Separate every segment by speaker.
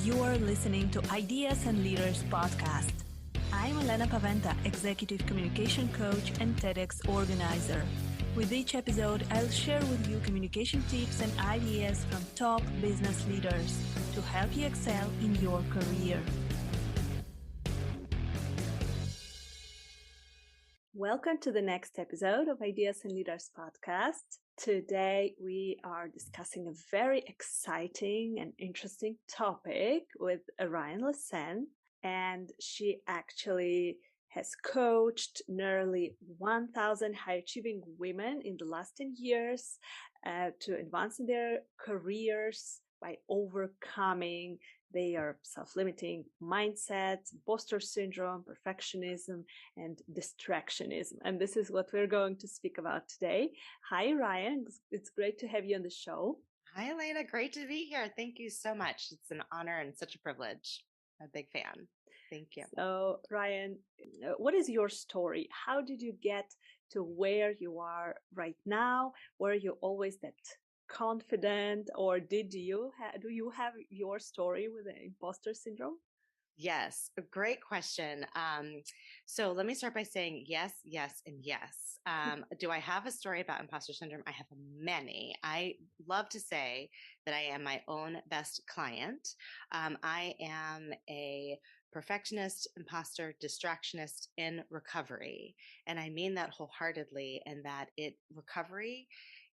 Speaker 1: You are listening to Ideas and Leaders podcast. I'm Elena Pawęta, Executive Communication Coach and TEDx organizer. With each episode, I'll share with you communication tips and ideas from top business leaders to help you excel in your career. Welcome to the next episode of Ideas and Leaders podcast. Today, we are discussing a very exciting and interesting topic with Ryane LeCesne, and she actually has coached nearly 1,000 high-achieving women in the last 10 years to advance in their careers by overcoming their self-limiting mindset, impostor syndrome, perfectionism, and distractionism. And this is what we're going to speak about today. Hi, Ryane. It's great to have you on the show.
Speaker 2: Hi, Elena. Great to be here. Thank you so much. It's an honor and such a privilege. I'm a big fan. Thank you.
Speaker 1: So, Ryane, what is your story? How did you get to where you are right now? Were you always that confident, or do you have your story with the imposter syndrome?
Speaker 2: Yes, a great question. So let me start by saying yes, yes, and yes. Do I have a story about imposter syndrome? I have many. I love to say that I am my own best client. I am a perfectionist, imposter, distractionist in recovery. And I mean that wholeheartedly, and that recovery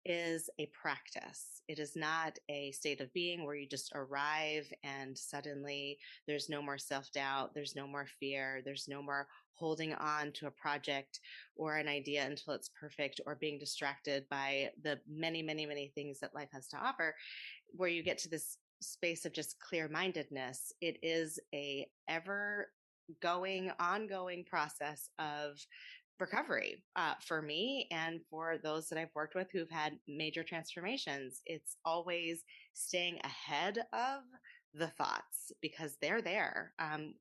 Speaker 2: is a practice. It is not a state of being where you just arrive and suddenly there's no more self-doubt, there's no more fear, there's no more holding on to a project or an idea until it's perfect, or being distracted by the many, many, many things that life has to offer, where you get to this space of just clear-mindedness. It is a ever going, ongoing process of recovery for me and for those that I've worked with who've had major transformations. It's always staying ahead of the thoughts because they're there. I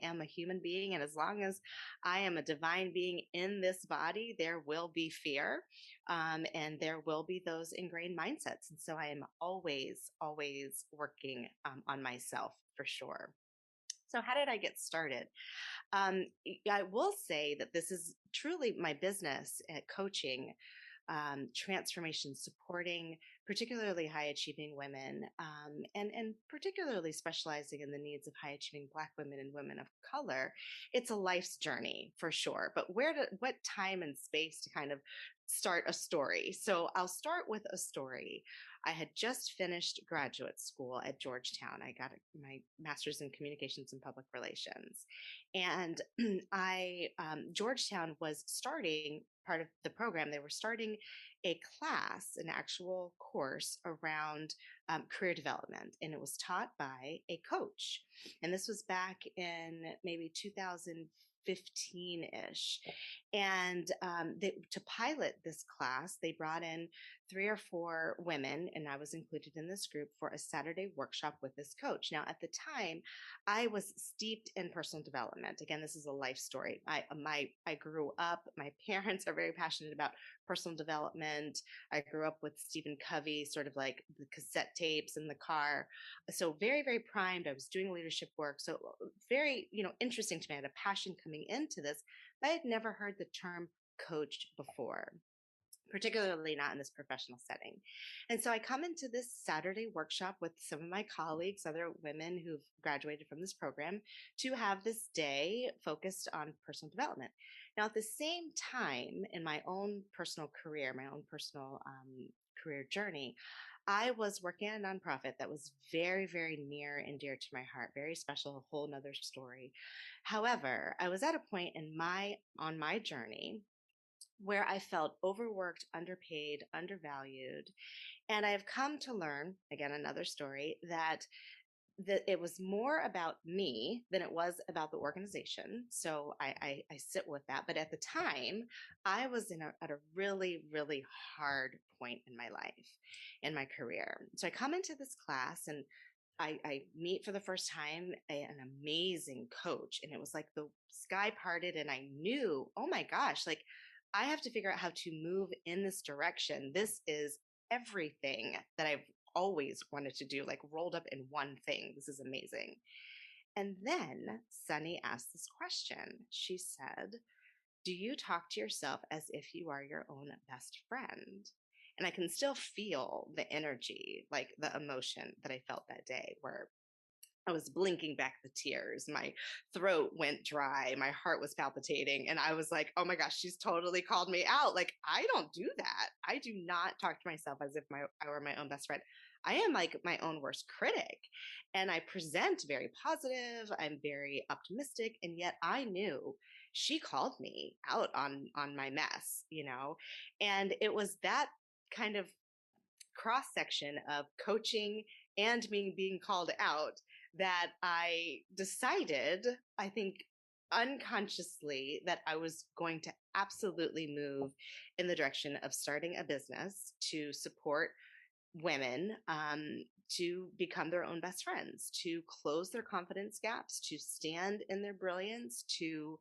Speaker 2: am a human being, and as long as I am a divine being in this body, there will be fear, and there will be those ingrained mindsets. And so I am always working on myself for sure. So how did I get started? I will say that this is truly my business at coaching, transformation, supporting particularly high achieving women, and particularly specializing in the needs of high achieving Black women and women of color. It's a life's journey for sure, but what time and space to kind of start a story. So I'll start with a story. I had just finished graduate school at Georgetown. I got my master's in communications and public relations. And Georgetown was starting part of the program. They were starting a class, an actual course around career development. And it was taught by a coach. And this was back in maybe 2015-ish. And to pilot this class, they brought in 3 or 4 women, and I was included in this group for a Saturday workshop with this coach. Now, at the time, I was steeped in personal development. Again, this is a life story. I grew up, my parents are very passionate about personal development. I grew up with Stephen Covey, sort of like the cassette tapes in the car. So very, very primed. I was doing leadership work. So very, interesting to me. I had a passion coming into this, but I had never heard the term coach before, particularly not in this professional setting. And so I come into this Saturday workshop with some of my colleagues, other women who've graduated from this program, to have this day focused on personal development. Now, at the same time, in my own personal career, my own personal career journey, I was working at a nonprofit that was very, very near and dear to my heart, very special, a whole nother story. However, I was at a point on my journey where I felt overworked, underpaid, undervalued. And I've come to learn, again, another story, that it was more about me than it was about the organization. So I sit with that. But at the time, I was at a really, really hard point in my life, in my career. So I come into this class and I meet for the first time an amazing coach. And it was like the sky parted and I knew, oh my gosh, like I have to figure out how to move in this direction. This is everything that I've always wanted to do, like rolled up in one thing. This is amazing. And then Sunny asked this question. She said, do you talk to yourself as if you are your own best friend? And I can still feel the energy, like the emotion that I felt that day, where I was blinking back the tears. My throat went dry. My heart was palpitating. And I was like, oh my gosh, she's totally called me out. Like, I don't do that. I do not talk to myself as if I were my own best friend. I am like my own worst critic. And I present very positive. I'm very optimistic. And yet I knew she called me out on my mess, you know? And it was that kind of cross section of coaching and me being called out that I decided, I think unconsciously, that I was going to absolutely move in the direction of starting a business to support women to become their own best friends, to close their confidence gaps, to stand in their brilliance, to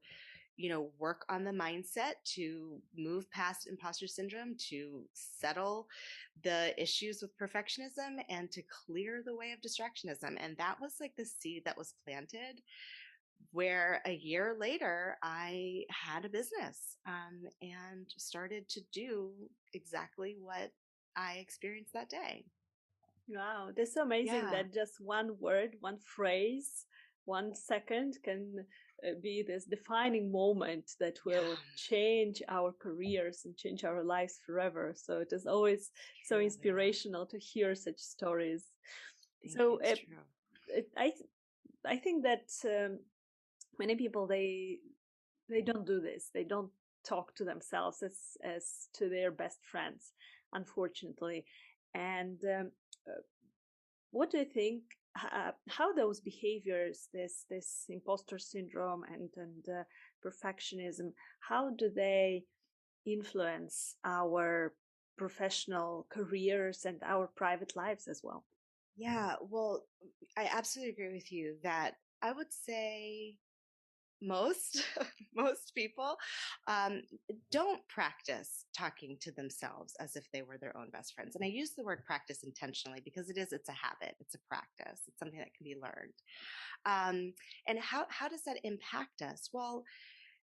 Speaker 2: work on the mindset, to move past imposter syndrome, to settle the issues with perfectionism, and to clear the way of distractionism. And that was like the seed that was planted, where a year later I had a business and started to do exactly what I experienced that day.
Speaker 1: Wow, that's so amazing
Speaker 2: Yeah.
Speaker 1: that just one word, one phrase, 1 second can be this defining moment that will
Speaker 2: Yeah.
Speaker 1: change our careers and change our lives forever. So it is always so
Speaker 2: Truly.
Speaker 1: inspirational to hear such stories.
Speaker 2: Thank
Speaker 1: So
Speaker 2: you. It's true.
Speaker 1: I think that many people they don't do this. They don't talk to themselves as to their best friends, unfortunately. And what do you think? How those behaviors, this imposter syndrome and perfectionism, how do they influence our professional careers and our private lives as well?
Speaker 2: Yeah, well, I absolutely agree with you that I would say most most people um, don't practice talking to themselves as if they were their own best friends. And I use the word practice intentionally because it's a habit, it's a practice, it's something that can be learned. And how does that impact us? Well,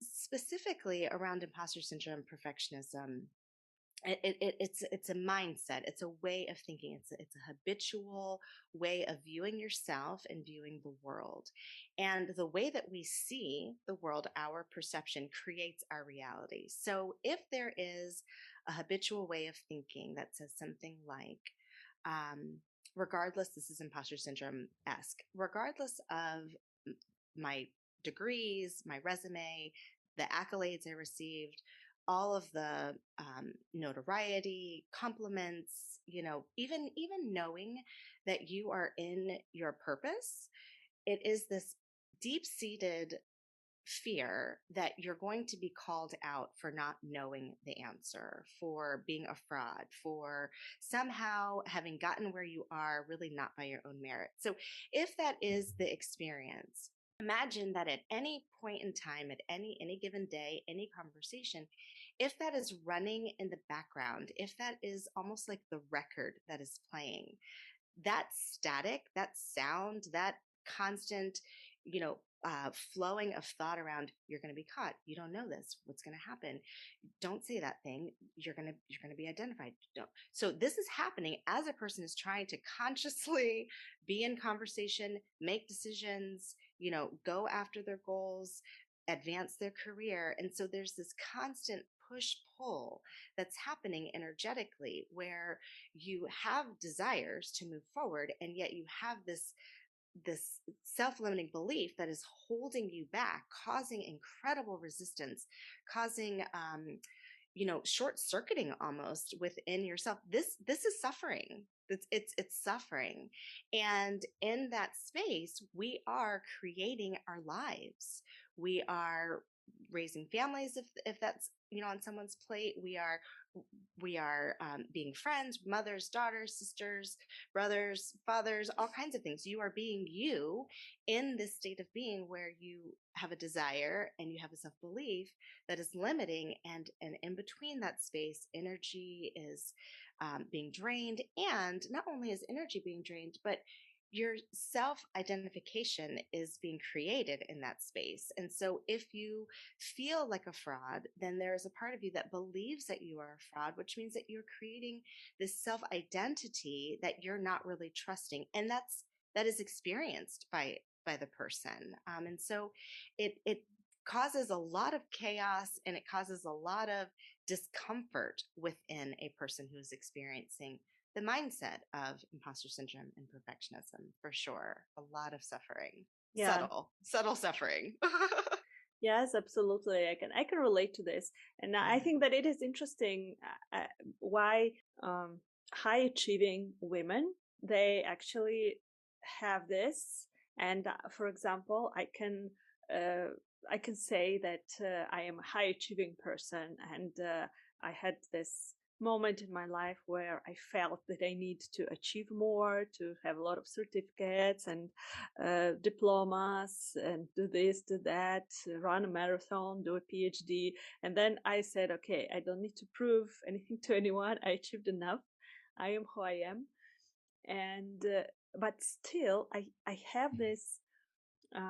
Speaker 2: specifically around imposter syndrome, perfectionism, it's a mindset, it's a way of thinking, it's a habitual way of viewing yourself and viewing the world. And the way that we see the world, our perception, creates our reality. So if there is a habitual way of thinking that says something like, regardless, this is imposter syndrome-esque, regardless of my degrees, my resume, the accolades I received, all of the notoriety, compliments, even knowing that you are in your purpose, it is this deep-seated fear that you're going to be called out for not knowing the answer, for being a fraud, for somehow having gotten where you are really not by your own merit. So if that is the experience, imagine that at any point in time, at any given day, any conversation, if that is running in the background, if that is almost like the record that is playing, that static, that sound, that constant, flowing of thought around, you're going to be caught, you don't know this, what's going to happen, don't say that thing, you're going to be identified, don't. So this is happening as a person is trying to consciously be in conversation, make decisions, go after their goals, advance their career. And so there's this constant push pull that's happening energetically, where you have desires to move forward, and yet you have this self-limiting belief that is holding you back, causing incredible resistance, causing short-circuiting almost within yourself. This is suffering. It's suffering. And in that space, we are creating our lives. We are raising families, if that's on someone's plate. We are being friends, mothers, daughters, sisters, brothers, fathers, all kinds of things. You are being you in this state of being where you have a desire and you have a self-belief that is limiting. And in between that space, energy is being drained. And not only is energy being drained, but your self-identification is being created in that space. And so if you feel like a fraud, then there is a part of you that believes that you are a fraud, which means that you're creating this self-identity that you're not really trusting. And that is experienced by the person. And so it causes a lot of chaos, and it causes a lot of discomfort within a person who is experiencing the mindset of imposter syndrome and perfectionism, for sure. A lot of suffering.
Speaker 1: Yeah.
Speaker 2: Subtle suffering.
Speaker 1: Yes, absolutely. I can relate to this, and I think that it is interesting why high achieving women, they actually have this. And for example, I can say that I am a high achieving person, and I had this moment in my life where I felt that I need to achieve more, to have a lot of certificates and diplomas, and do this, do that, run a marathon, do a PhD. And then I said, okay, I don't need to prove anything to anyone. I achieved enough. I am who I am. And but still, I have this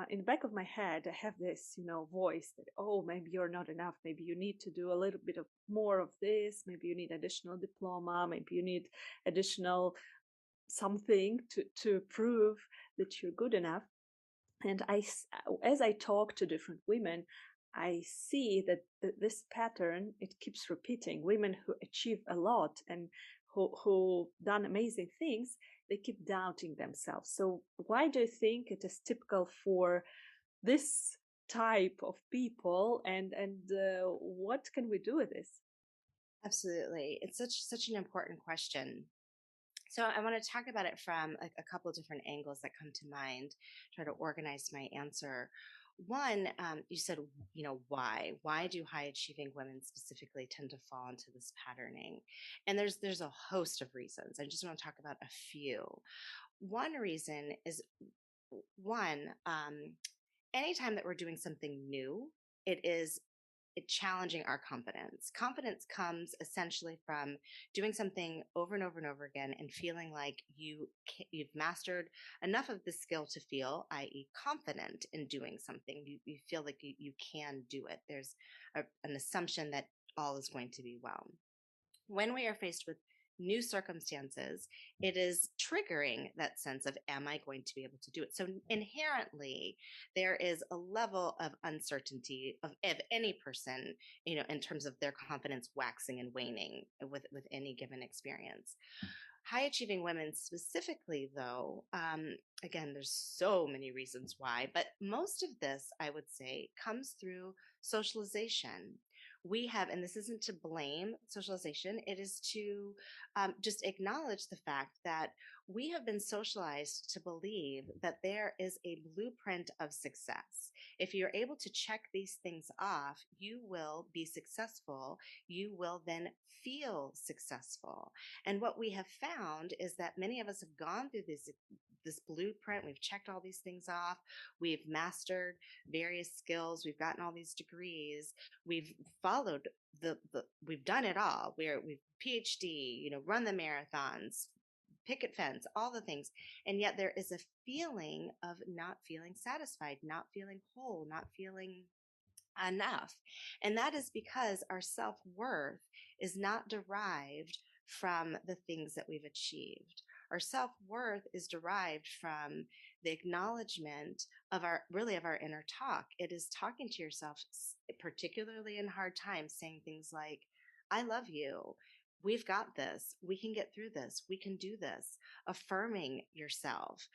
Speaker 1: in the back of my head. I have this, voice that, oh, maybe you're not enough. Maybe you need to do a little bit of more of this. Maybe you need additional diploma. Maybe you need additional something to prove that you're good enough. And as I talk to different women, I see that this pattern, it keeps repeating. Women who achieve a lot and who done amazing things, they keep doubting themselves. So why do you think it is typical for this type of people, and what can we do with this?
Speaker 2: Absolutely. It's such an important question. So I want to talk about it from a couple of different angles that come to mind, try to organize my answer. One, you said, why? Why do high achieving women specifically tend to fall into this patterning? And there's a host of reasons. I just want to talk about a few. One reason is anytime that we're doing something new, it challenging our confidence. Confidence comes essentially from doing something over and over and over again and feeling like you've mastered enough of the skill to feel, i.e., confident in doing something. You feel like you can do it. There's an assumption that all is going to be well. When we are faced with new circumstances, it is triggering that sense of, am I going to be able to do it? So inherently, there is a level of uncertainty of any person, in terms of their confidence waxing and waning with any given experience. High achieving women specifically, though, again, there's so many reasons why, but most of this, I would say, comes through socialization. We have, and this isn't to blame socialization, it is to just acknowledge the fact that we have been socialized to believe that there is a blueprint of success. If you're able to check these things off, you will be successful. You will then feel successful. And what we have found is that many of us have gone through this blueprint. We've checked all these things off. We've mastered various skills. We've gotten all these degrees. We've followed we've done it all. We've PhD, run the marathons, picket fence, all the things. And yet there is a feeling of not feeling satisfied, not feeling whole, not feeling enough. And that is because our self-worth is not derived from the things that we've achieved. Our self-worth is derived from the acknowledgement of our inner talk. It is talking to yourself, particularly in hard times, saying things like, I love you. We've got this. We can get through this. We can do this. Affirming yourself.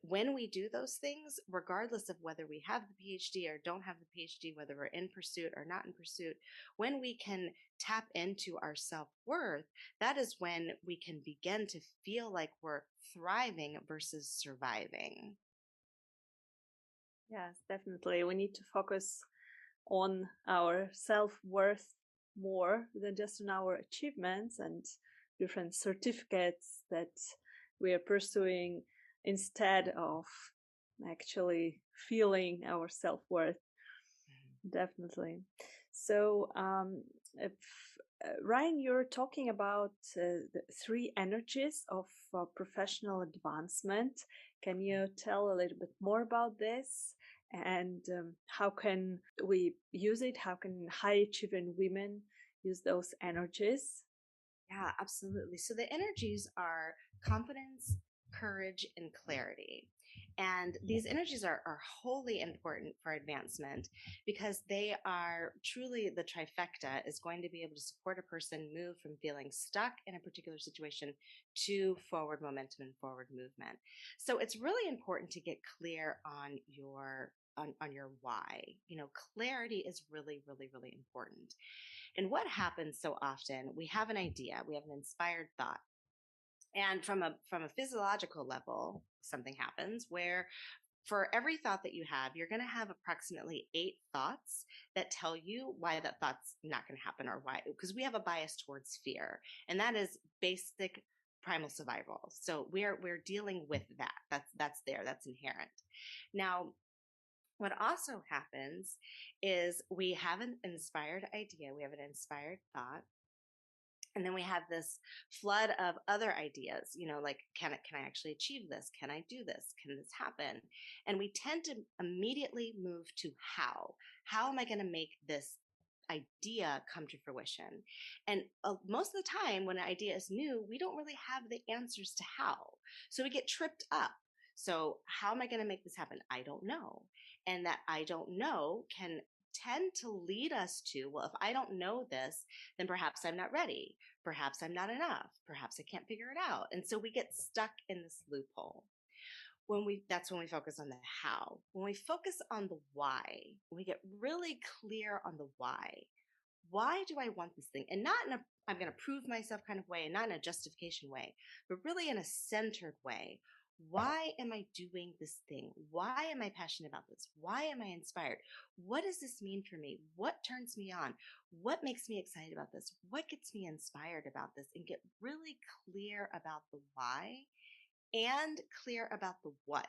Speaker 2: When we do those things, regardless of whether we have the PhD or don't have the PhD, whether we're in pursuit or not in pursuit, when we can tap into our self-worth, that is when we can begin to feel like we're thriving versus surviving.
Speaker 1: Yes, definitely. We need to focus on our self-worth more than just on our achievements and different certificates that we are pursuing, instead of actually feeling our self-worth. Definitely. So if Ryan, you're talking about the three energies of professional advancement. Can you tell a little bit more about this? And how can we use it? How can high achieving women use those energies?
Speaker 2: Yeah, absolutely. So the energies are confidence, courage, and clarity. And these energies are wholly important for advancement because they are truly the trifecta is going to be able to support a person move from feeling stuck in a particular situation to forward momentum and forward movement. So it's really important to get clear on your why. Clarity is really, really, really important. And what happens so often, we have an idea, we have an inspired thought. And from a physiological level, something happens where for every thought that you have, you're going to have approximately 8 thoughts that tell you why that thought's not going to happen or why, because we have a bias towards fear. And that is basic primal survival. So we're dealing with that. That's there. That's inherent. Now, what also happens is we have an inspired idea, we have an inspired thought, and then we have this flood of other ideas, like can I actually achieve this? Can I do this? Can this happen? And we tend to immediately move to how am I going to make this idea come to fruition? And most of the time when an idea is new, we don't really have the answers to how, so we get tripped up. So how am I going to make this happen? I don't know. And that I don't know can tend to lead us to, well, if I don't know this, then perhaps I'm not ready. Perhaps I'm not enough. Perhaps I can't figure it out. And so we get stuck in this loophole. That's when we focus on the how. When we focus on the why, we get really clear on the why. Why do I want this thing? And not in a I'm going to prove myself kind of way, and not in a justification way, but really in a centered way. Why am I doing this thing? Why am I passionate about this? Why am I inspired? What does this mean for me? What turns me on? What makes me excited about this? What gets me inspired about this? And get really clear about the why and clear about the what.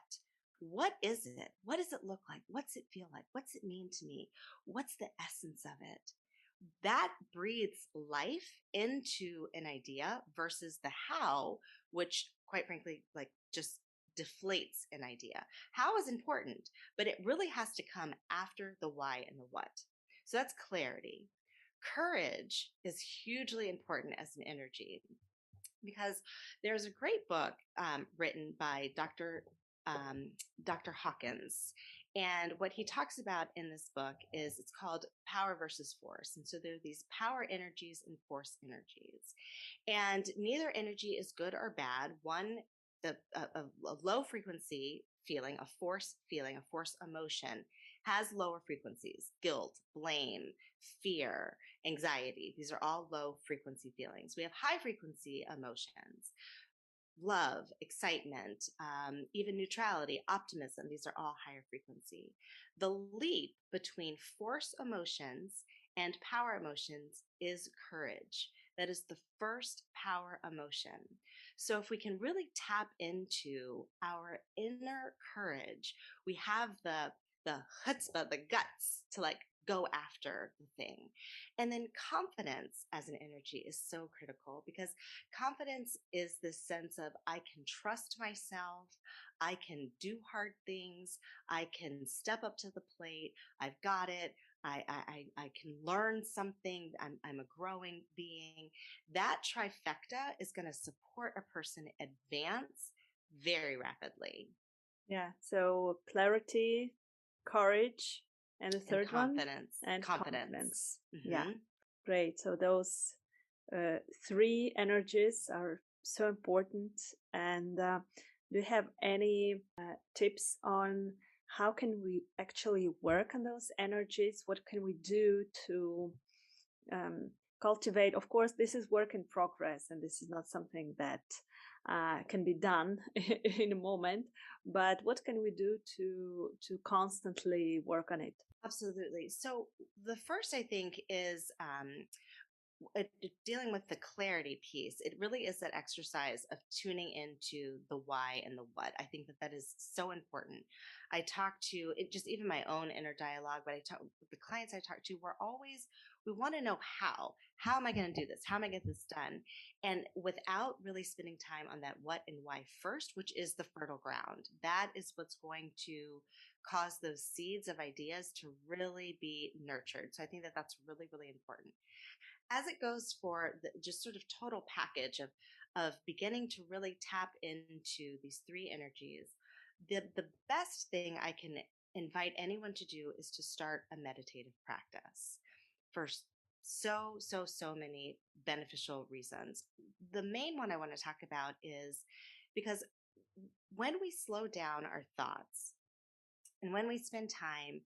Speaker 2: What is it? What does it look like? What's it feel like? What's it mean to me? What's the essence of it? That breathes life into an idea versus the how, which quite frankly, like just deflates an idea. How is important, but it really has to come after the why and the what. So that's clarity. Courage is hugely important as an energy because there's a great book written by Dr. Hawkins. And what he talks about in this book is it's called power versus force. And so there are these power energies and force energies. And neither energy is good or bad. One, a low frequency feeling, a force emotion has lower frequencies: guilt, blame, fear, anxiety. These are all low frequency feelings. We have high frequency emotions: love, excitement, even neutrality, optimism. These are all higher frequency. The leap between force emotions and power emotions is courage. That is the first power emotion. So if we can really tap into our inner courage, we have the chutzpah, the guts to go after the thing. And then confidence as an energy is so critical because confidence is this sense of I can trust myself, I can do hard things, I can step up to the plate, I've got it, I can learn something, I'm a growing being. That trifecta is going to support a person advance very rapidly.
Speaker 1: Yeah, so clarity, courage, and the third
Speaker 2: confidence.
Speaker 1: one? And confidence.
Speaker 2: Mm-hmm.
Speaker 1: Yeah, great. So those three energies are so important. And do you have any tips on how can we actually work on those energies? What can we do to cultivate? Of course, this is work in progress, and this is not something that can be done in a moment. But what can we do to constantly work on it?
Speaker 2: Absolutely. So the first, I think, is dealing with the clarity piece. It really is that exercise of tuning into the why and the what. I think that is so important. I talk to it, just even my own inner dialogue, but I talk with the clients I talk to, we're always We want to know how. How am I going to do this? How am I going to get this done? And without really spending time on that what and why first, which is the fertile ground, that is what's going to cause those seeds of ideas to really be nurtured. So I think that that's really, really important. As it goes for the just sort of total package of beginning to really tap into these three energies, the best thing I can invite anyone to do is to start a meditative practice for so many beneficial reasons. The main one I want to talk about is because when we slow down our thoughts and when we spend time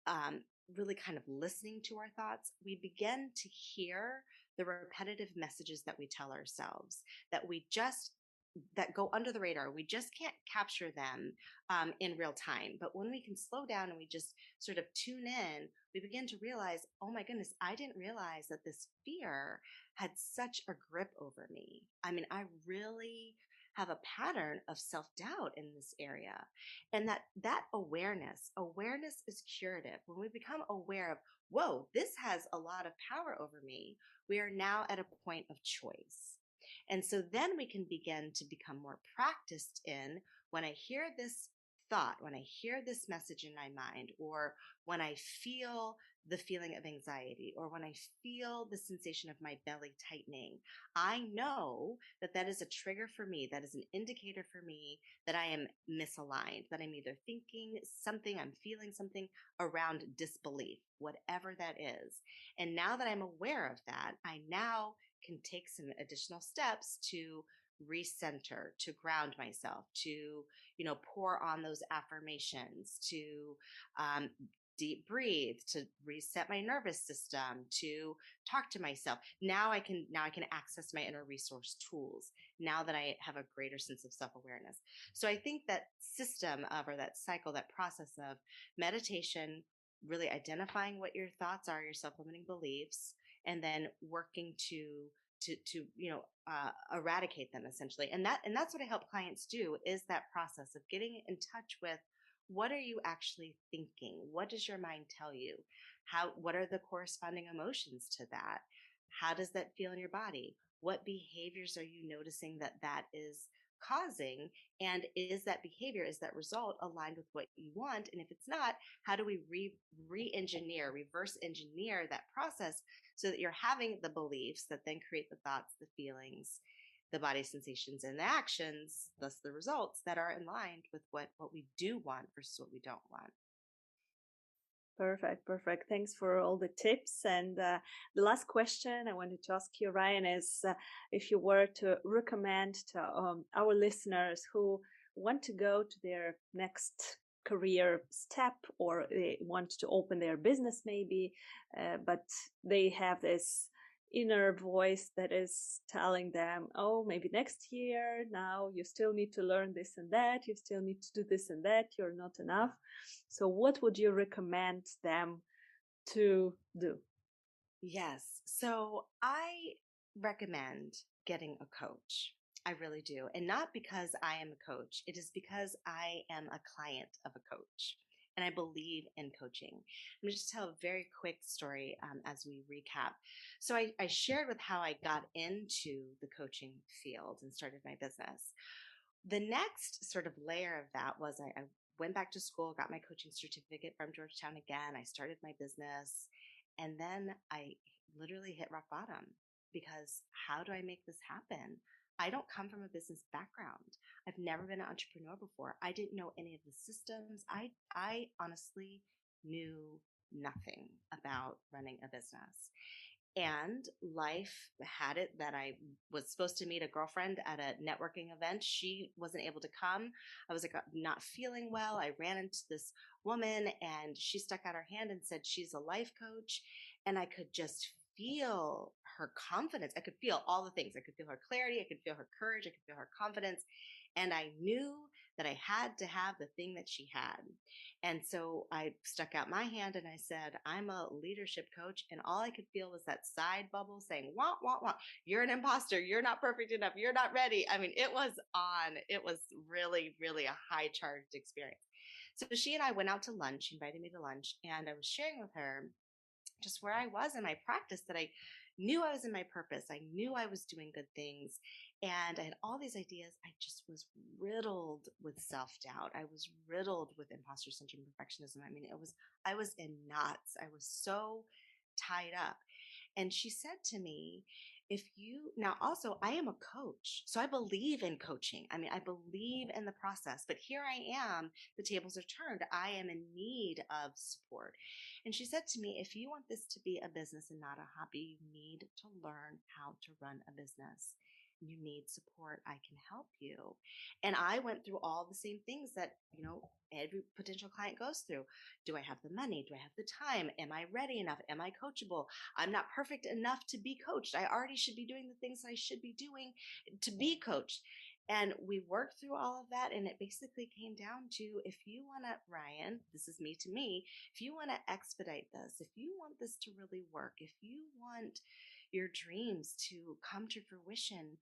Speaker 2: um, really kind of listening to our thoughts, we begin to hear the repetitive messages that we tell ourselves that go under the radar. We just can't capture them in real time. But when we can slow down and we just sort of tune in, we begin to realize, oh my goodness, I didn't realize that this fear had such a grip over me. I mean, I really have a pattern of self-doubt in this area. And that awareness is curative. When we become aware of, whoa, this has a lot of power over me, we are now at a point of choice. And so then we can begin to become more practiced in, when I hear this thought, when I hear this message in my mind, or when I feel the feeling of anxiety, or when I feel the sensation of my belly tightening, I know that that is a trigger for me. That is an indicator for me that I am misaligned, that I'm either thinking something, I'm feeling something around disbelief, whatever that is. And now that I'm aware of that, I now can take some additional steps to recenter, to ground myself, to, pour on those affirmations, to deep breathe, to reset my nervous system, to talk to myself. Now I can access my inner resource tools now that I have a greater sense of self-awareness. So I think that system or that cycle, that process of meditation, really identifying what your thoughts are, your self-limiting beliefs, and then working to eradicate them, essentially. And that's what I help clients do, is that process of getting in touch with, what are you actually thinking? What does your mind tell you? What are the corresponding emotions to that? How does that feel in your body? What behaviors are you noticing that is causing? And is that behavior, is that result aligned with what you want? And if it's not, how do we re-engineer, reverse engineer that process so that you're having the beliefs that then create the thoughts, the feelings, the body sensations, and the actions, thus the results that are in line with what we do want versus what we don't want.
Speaker 1: Perfect. Thanks for all the tips. And the last question I wanted to ask you, Ryane, is if you were to recommend to our listeners who want to go to their next career step, or they want to open their business maybe, but they have this inner voice that is telling them, oh, maybe next year, now you still need to learn this and that, you still need to do this and that, you're not enough. So what would you recommend them to do?
Speaker 2: Yes. So I recommend getting a coach. I really do. And not because I am a coach. It is because I am a client of a coach. And I believe in coaching. Let me just tell a very quick story as we recap. So I shared with how I got into the coaching field and started my business. The next sort of layer of that was I went back to school, got my coaching certificate from Georgetown again. I started my business. And then I literally hit rock bottom, because how do I make this happen? I don't come from a business background. I've never been an entrepreneur before. I didn't know any of the systems. I honestly knew nothing about running a business. And life had it that I was supposed to meet a girlfriend at a networking event. She wasn't able to come. I was like not feeling well. I ran into this woman and she stuck out her hand and said she's a life coach. And I could just feel her confidence. I could feel all the things. I could feel her clarity. I could feel her courage. I could feel her confidence. And I knew that I had to have the thing that she had. And so I stuck out my hand and I said, I'm a leadership coach. And all I could feel was that side bubble saying, wah, wah, wah. You're an imposter. You're not perfect enough. You're not ready. I mean, it was really, really a high charged experience. So she and I went out to lunch, invited me to lunch, and I was sharing with her just where I was in my practice, that I knew I was in my purpose. I knew I was doing good things. And I had all these ideas. I just was riddled with self-doubt. I was riddled with imposter syndrome, perfectionism. I mean, I was in knots. I was so tied up. And she said to me, if you now also, I am a coach, so I believe in coaching. I mean, I believe in the process, but here I am, the tables are turned. I am in need of support. And she said to me, if you want this to be a business and not a hobby, you need to learn how to run a business. You need support. I can help you. And I went through all the same things that, every potential client goes through. Do I have the money? Do I have the time? Am I ready enough? Am I coachable? I'm not perfect enough to be coached. I already should be doing the things I should be doing to be coached. And we worked through all of that. And it basically came down to, if you want to, Ryan, this is me to me, if you want to expedite this, if you want this to really work, if you want your dreams to come to fruition,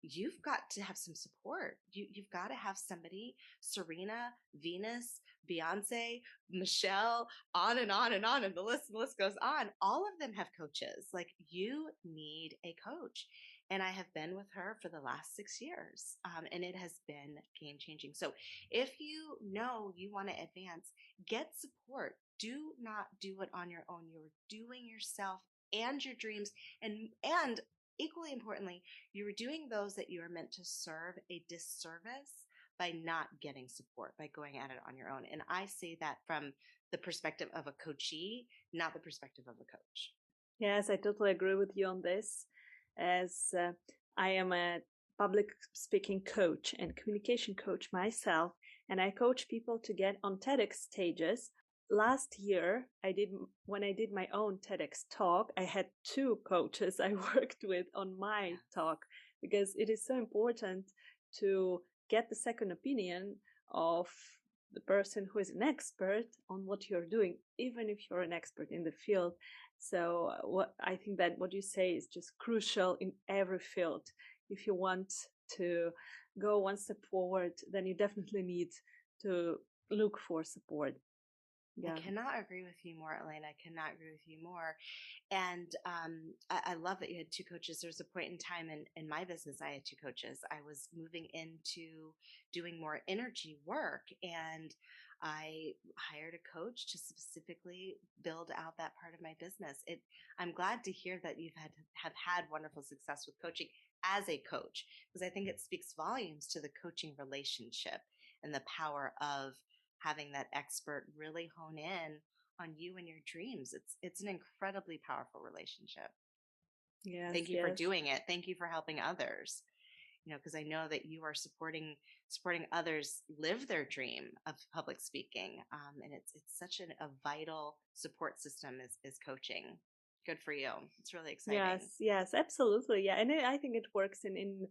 Speaker 2: you've got to have some support. You've got to have somebody, Serena, Venus, Beyonce, Michelle, on and on and on. And the list goes on. All of them have coaches. Like, you need a coach. And I have been with her for the last 6 years. And it has been game changing. So if you know you want to advance, get support. Do not do it on your own. You're doing yourself and your dreams, and equally importantly, you are doing those that you are meant to serve a disservice by not getting support, by going at it on your own. And I say that from the perspective of a coachee, not the perspective of a coach.
Speaker 1: Yes, I totally agree with you on this, as I am a public speaking coach and communication coach myself, and I coach people to get on TEDx stages. Last year, when I did my own TEDx talk, I had 2 coaches I worked with on my talk, because it is so important to get the second opinion of the person who is an expert on what you're doing, even if you're an expert in the field. So I think that what you say is just crucial in every field. If you want to go one step forward, then you definitely need to look for support.
Speaker 2: Yeah. I cannot agree with you more, Elena. I cannot agree with you more. And I love that you had 2 coaches. There was a point in time in my business, I had 2 coaches. I was moving into doing more energy work, and I hired a coach to specifically build out that part of my business. I'm glad to hear that you've have had wonderful success with coaching as a coach, because I think it speaks volumes to the coaching relationship and the power of having that expert really hone in on you and your dreams. It's an incredibly powerful relationship.
Speaker 1: Yes,
Speaker 2: thank you for doing it. Thank you for helping others. Because I know that you are supporting others live their dream of public speaking, and it's such a vital support system is coaching. Good for you. It's really exciting.
Speaker 1: Yes, absolutely. Yeah, and I think it works in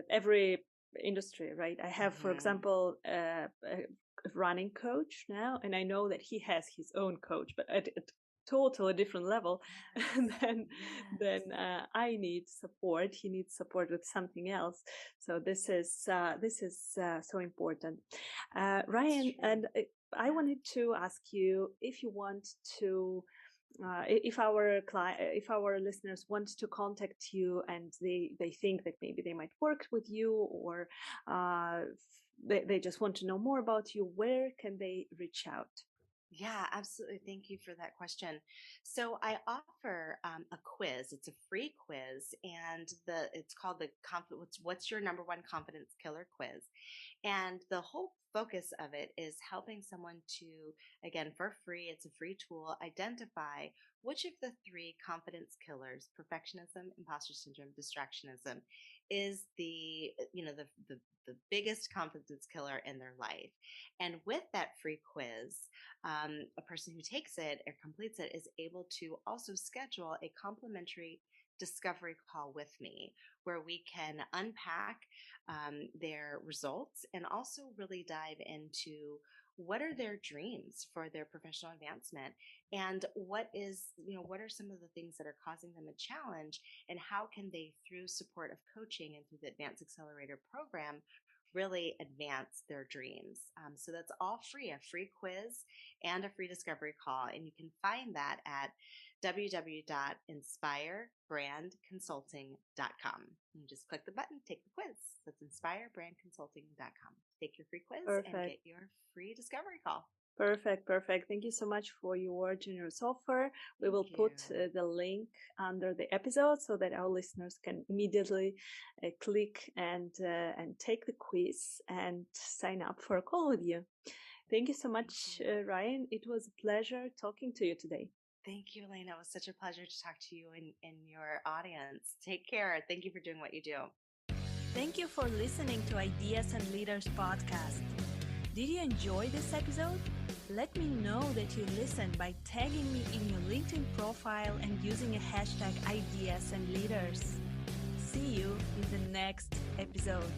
Speaker 1: every industry, right? I have, for example, a running coach now, and I know that he has his own coach, but at a totally different level. And then I need support. He needs support with something else. So this is so important. Ryan, and I wanted to ask you if you want to. If our listeners want to contact you and they think that maybe they might work with you, or they just want to know more about you, where can they reach out?
Speaker 2: Yeah, absolutely. Thank you for that question. So I offer a quiz. It's a free quiz, and it's called the What's Your Number One Confidence Killer Quiz. And the whole focus of it is helping someone to, again, for free, it's a free tool, identify which of the 3 confidence killers, perfectionism, imposter syndrome, distractionism, is the biggest confidence killer in their life. And with that free quiz, a person who takes it or completes it is able to also schedule a complimentary discovery call with me, where we can unpack their results and also really dive into what are their dreams for their professional advancement, and what are some of the things that are causing them a challenge, and how can they, through support of coaching and through the Advanced Accelerator program, really advance their dreams. So that's all free, a free quiz and a free discovery call. And you can find that at www.inspirebrandconsulting.com. You just click the button, take the quiz. That's inspirebrandconsulting.com. Take your free quiz and
Speaker 1: Perfect.
Speaker 2: get your free discovery call.
Speaker 1: Perfect. Thank you so much for your generous offer. We will put the link under the episode so that our listeners can immediately click and take the quiz and sign up for a call with you. Thank you so much, Ryane. It was a pleasure talking to you today.
Speaker 2: Thank you, Elena. It was such a pleasure to talk to you and your audience. Take care. Thank you for doing what you do.
Speaker 1: Thank you for listening to Ideas and Leaders podcast. Did you enjoy this episode? Let me know that you listened by tagging me in your LinkedIn profile and using a hashtag Ideas and Leaders. See you in the next episode.